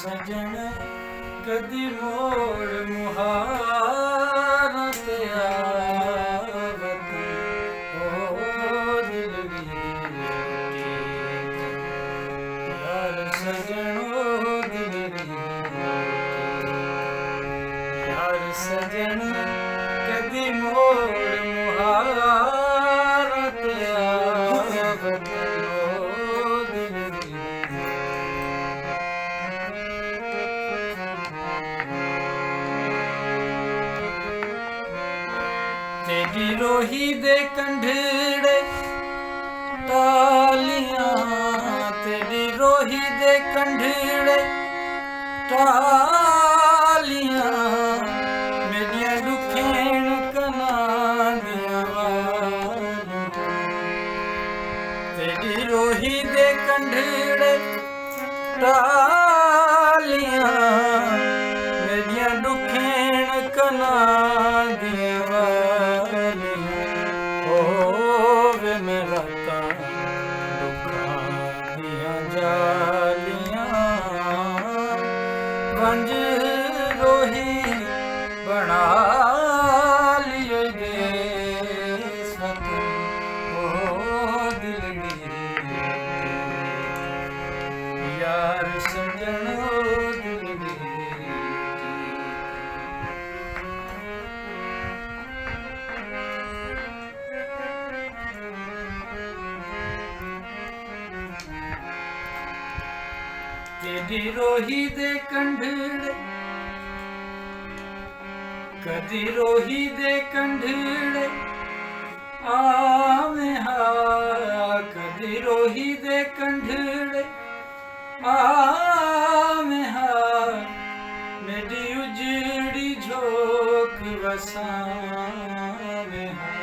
सजन कदी मोड़ मुहारा ते आवत ओ दिल दी यार सजनो दिल दी यार सजन कदी मोड़ मुहारा ते आवत तेरी रोही दे कंढड़े टालियां तेरी रोही दे कंढड़े टालियां मेरियां दुखेण कनां दियां वालियां तेरी रोही दे कंढड़े टालियां मेरियां दुखेण कनां दियां वंज रोही बना लियो देस वतन ओ दिल दी यार सजनो दिल दी तेरी रोही दे कंढड़े कदी रोही दे कंढड़े आवे हा कदी रोही दे कंढड़े आवे हा मेरी उजड़ी झोंक वसावे हा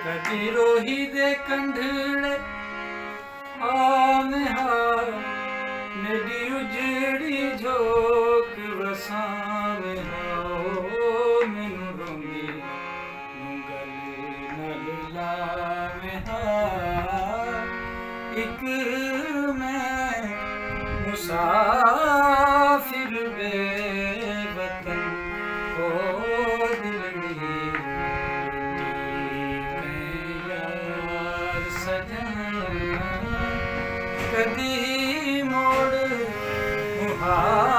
कदी रोही दे कंढड़े आवे हा मेरी उजड़ी झोंक वसावे हा मैनू रोंदी गले नाल लावे हा इक मैं मुसाफिर बेवतन ओ दिल दी कदी मोड़ मुहारा